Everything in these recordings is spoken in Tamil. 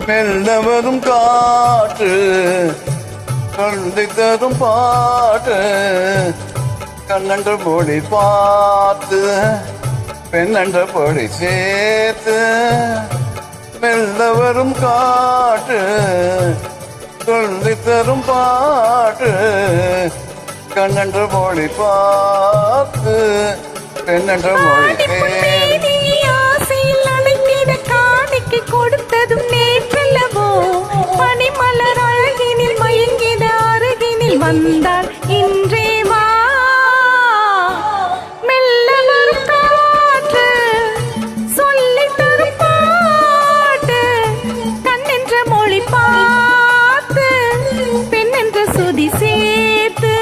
மெல்ல வரும் காற்று கண்டித்ததும் பாட்டு கண்ணென்ற பொடி பார்த்து பெண்ணென்ற பொடி சேர்த்து மெல்ல வரும் காற்று கண்டித்தரும் பாட்டு கண்ணென்ற பொடி பார்த்து பெண்ணென்ற மொழி சேர்த்து கொடுத்ததும் நேற்றல்லவோ பனிமலர் அழகினில் மயங்கிட அருகினில் வந்தால் இன்றே வா மெல்ல வரும் காற்று சொல்லி தரும் பாட்டு கண்ணென்ற மொழி பார்த்து பெண்ணென்ற சுதி சேர்த்து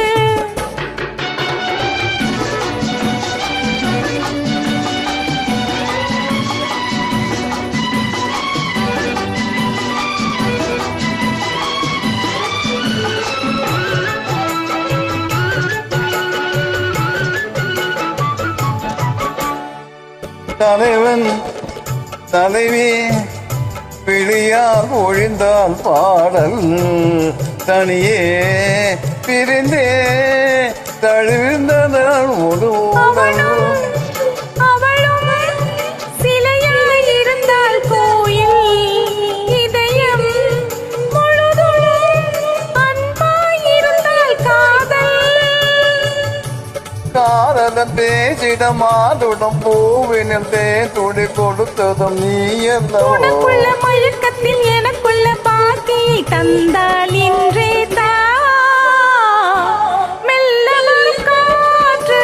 தலைவன் தலைவி பிழியால் ஒழிந்தால் பாடல் தனியே பிரிந்தே தழுவிந்தனால் ஒரு ஊடல் காதலன் பேசிட மாதுடம் பூவினில் தேன் கொடுத்ததும் நீ என்னுள்ள மயக்கத்தில் எனக்குள்ள பாக்கியை தந்தால் இன்றே தா மெல்ல வரும் காற்று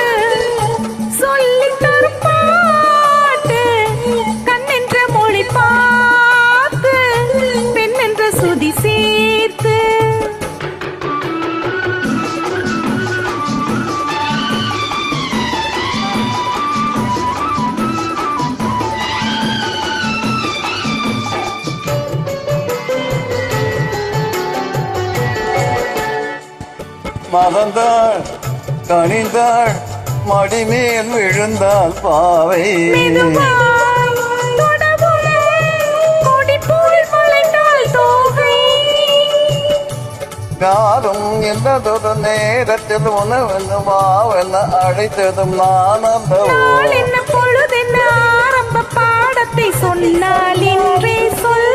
சொல்லி தரும் பாட்டு கண்ணென்ற மொழி பார்த்து பெண்ணென்ற சுதி சேர்த்து மறந்தாள் கனிந்தாள் மடிமேல் விழுந்தாள் பாவை காலம் என்றதொரு நேரத்தில் உணவென்று வாவென அழைத்ததும் நான் என்ன பொழுதென்ன ஆரம்ப பாடத்தை சொன்னால் இன்றே சொல்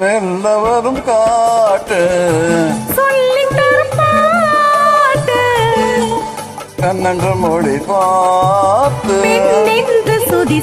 மெல்ல வரும் காற்று சொல்லி தரும் பாட்டு கண்ணென்ற மொழி பார்த்து பெண்ணென்ற சுதி